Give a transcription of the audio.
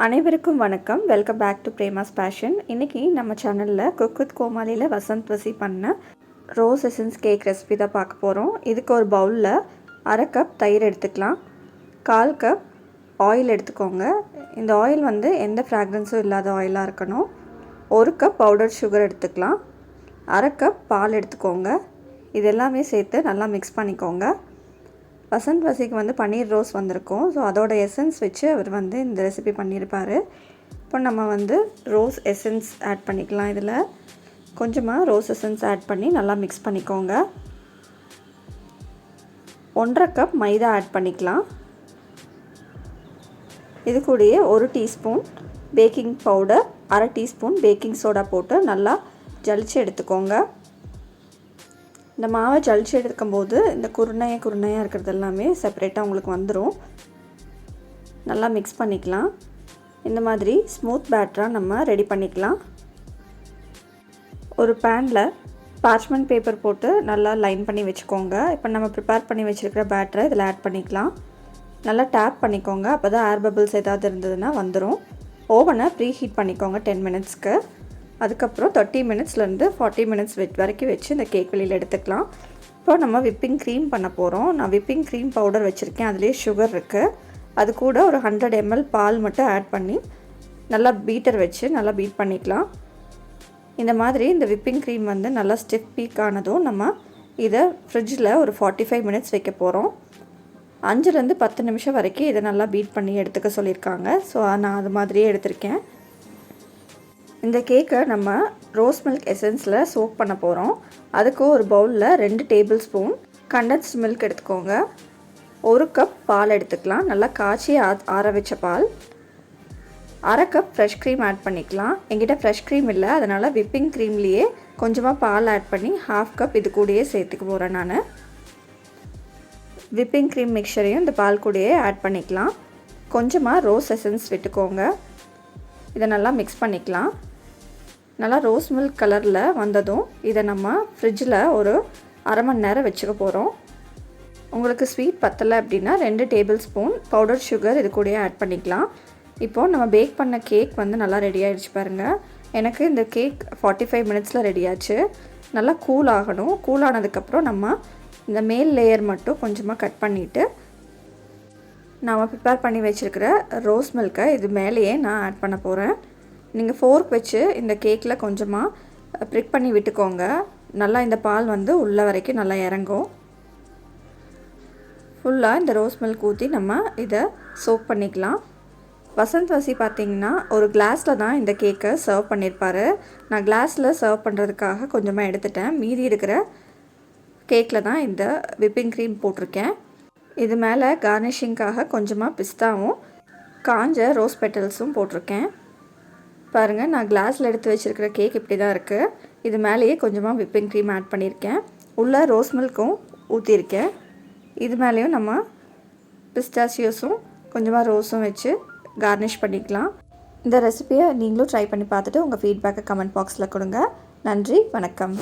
அனைவருக்கும் வணக்கம். Welcome back to Prema's fashion. இன்றைக்கி நம்ம சேனலில் குக் வித் கோமாளியில் வசந்த் வசி பண்ண ரோஸ் எசன்ஸ் கேக் ரெசிபி தான் பார்க்க போகிறோம். இதுக்கு ஒரு பவுலில் 1/2 கப் தயிர் எடுத்துக்கலாம். 1/4 கப் ஆயில் எடுத்துக்கோங்க. இந்த ஆயில் வந்து எந்த ஃப்ராக்ரன்ஸும் இல்லாத ஆயிலாக இருக்கணும். 1 கப் பவுடர் சுகர் எடுத்துக்கலாம். 1/2 கப் பால் எடுத்துக்கோங்க. இது எல்லாமே சேர்த்து நல்லா மிக்ஸ் பண்ணிக்கோங்க. வசந்த் வசிக்கு வந்து பன்னீர் ரோஸ் வந்திருக்கும். ஸோ அதோட எசன்ஸ் வச்சு அவர் வந்து இந்த ரெசிபி பண்ணியிருப்பார். இப்போ நம்ம வந்து ரோஸ் எசன்ஸ் ஆட் பண்ணிக்கலாம். இதில் கொஞ்சமாக ரோஸ் எசன்ஸ் ஆட் பண்ணி நல்லா மிக்ஸ் பண்ணிக்கோங்க. 1/2 கப் மைதா ஆட் பண்ணிக்கலாம். இது கூடயே 1 teaspoon baking powder, 1/2 teaspoon baking soda போட்டு நல்லா ஜலிச்சு எடுத்துக்கோங்க. இந்த மாவை ஜலிச்சு எடுக்கும்போது இந்த குருணையாக இருக்கிறது எல்லாமே செப்பரேட்டாக உங்களுக்கு வந்துடும். நல்லா மிக்ஸ் பண்ணிக்கலாம். இந்த மாதிரி ஸ்மூத் பேட்டராக நம்ம ரெடி பண்ணிக்கலாம். ஒரு பேனில் பார்ச்மெண்ட் பேப்பர் போட்டு நல்லா லைன் பண்ணி வச்சுக்கோங்க. இப்போ நம்ம ப்ரிப்பேர் பண்ணி வச்சுருக்கிற பேட்டரை இதில் ஆட் பண்ணிக்கலாம். நல்லா டேப் பண்ணிக்கோங்க. அப்போ தான் ஏர் பபிள்ஸ் ஏதாவது இருந்ததுன்னா வந்துடும். ஓவனை ப்ரீ ஹீட் பண்ணிக்கோங்க 10 மினிட்ஸ்க்கு. அதுக்கப்புறம் 30 மினிட்ஸ்லேருந்து 40 மினிட்ஸ் வரைக்கும் வச்சு இந்த கேக் வெளியில் எடுத்துக்கலாம். இப்போ நம்ம விப்பிங் க்ரீம் பண்ண போகிறோம். நான் விப்பிங் க்ரீம் பவுடர் வச்சுருக்கேன். அதுலேயே சுகர் இருக்குது. அது கூட ஒரு 100 ml பால் மட்டும் ஆட் பண்ணி நல்லா பீட்டர் வச்சு நல்லா பீட் பண்ணிக்கலாம். இந்த மாதிரி இந்த விப்பிங் க்ரீம் வந்து நல்லா ஸ்டிஃப் பீக் ஆனதும் நம்ம இதை ஃப்ரிட்ஜில் ஒரு 45 மினிட்ஸ் வைக்க போகிறோம். 5லேருந்து 10 நிமிஷம் வரைக்கும் இதை நல்லா பீட் பண்ணி எடுத்துக்க சொல்லியிருக்காங்க. ஸோ நான் அது மாதிரியே எடுத்திருக்கேன். இந்த கேக்கை நம்ம ரோஸ் மில்க் எசன்ஸில் சோக் பண்ண போகிறோம். அதுக்கு ஒரு பவுலில் 2 டேபிள் ஸ்பூன் கண்டென்ஸ்ட் மில்க் எடுத்துக்கோங்க. 1 கப் பால் எடுத்துக்கலாம். நல்லா காய்ச்சி ஆற வச்ச பால். 1/2 கப் ஃப்ரெஷ் க்ரீம் ஆட் பண்ணிக்கலாம். என்கிட்ட ஃப்ரெஷ் க்ரீம் இல்லை, அதனால் விப்பிங் க்ரீம்லேயே கொஞ்சமாக பால் ஆட் பண்ணி 1/2 கப் இது கூடயே சேர்த்துக்க போகிறேன். நான் விப்பிங் க்ரீம் மிக்சரையும் இந்த பால் கூடயே ஆட் பண்ணிக்கலாம். கொஞ்சமாக ரோஸ் எசன்ஸ் விட்டுக்கோங்க. இதை நல்லா மிக்ஸ் பண்ணிக்கலாம். நல்லா ரோஸ் மில்க் கலரில் வந்ததும் இதை நம்ம ஃப்ரிட்ஜில் ஒரு 1/2 மணி நேரம் வச்சுக்க போகிறோம். உங்களுக்கு ஸ்வீட் பத்தலை அப்படின்னா 2 டேபிள் ஸ்பூன் பவுடர் சுகர் இது கூடயே ஆட் பண்ணிக்கலாம். இப்போது நம்ம பேக் பண்ண கேக் வந்து நல்லா ரெடி ஆகிடுச்சு பாருங்கள். எனக்கு இந்த கேக் 45 மினிட்ஸில் ரெடி ஆச்சு. நல்லா கூல் ஆகணும். கூல் ஆனதுக்கப்புறம் நம்ம இந்த மேல் லேயர் மட்டும் கொஞ்சமாக கட் பண்ணிவிட்டு நாம் ப்ரிப்பேர் பண்ணி வச்சுருக்கிற ரோஸ் மில்கை இது மேலேயே நான் ஆட் பண்ண போகிறேன். நீங்கள் ஃபோர்க் வச்சு இந்த கேக்கில் கொஞ்சமாக ப்ரிக் பண்ணி விட்டுக்கோங்க. நல்லா இந்த பால் வந்து உள்ள வரைக்கும் நல்லா இறங்கும். ஃபுல்லாக இந்த ரோஸ் மில்க் ஊற்றி நம்ம இதை சோக் பண்ணிக்கலாம். வசந்த் வசி பார்த்திங்கன்னா ஒரு கிளாஸில் தான் இந்த கேக்கை சர்வ் பண்ணியிருப்பார். நான் கிளாஸில் சர்வ் பண்ணுறதுக்காக கொஞ்சமாக எடுத்துட்டேன். மீதி இருக்கிற கேக்கில் தான் இந்த விப்பிங் க்ரீம் போட்டிருக்கேன். இது மேலே கார்னிஷிங்காக கொஞ்சமாக பிஸ்தாவும் காஞ்ச ரோஸ் பெட்டல்ஸும் போட்டிருக்கேன். பாருங்கள், நான் கிளாஸில் எடுத்து வச்சுருக்கிற கேக் இப்படி தான் இருக்குது. இது மேலேயே கொஞ்சமாக விப்பிங் க்ரீம் ஆட் பண்ணியிருக்கேன். உள்ளே ரோஸ் மில்க்கும் ஊற்றியிருக்கேன். இது மேலேயும் நம்ம பிஸ்டாசியோஸும் கொஞ்சமாக ரோஸும் வச்சு கார்னிஷ் பண்ணிக்கலாம். இந்த ரெசிபியை நீங்களும் ட்ரை பண்ணி பார்த்துட்டு உங்கள் ஃபீட்பேக்கை கமெண்ட் பாக்ஸில் கொடுங்க. நன்றி, வணக்கம்.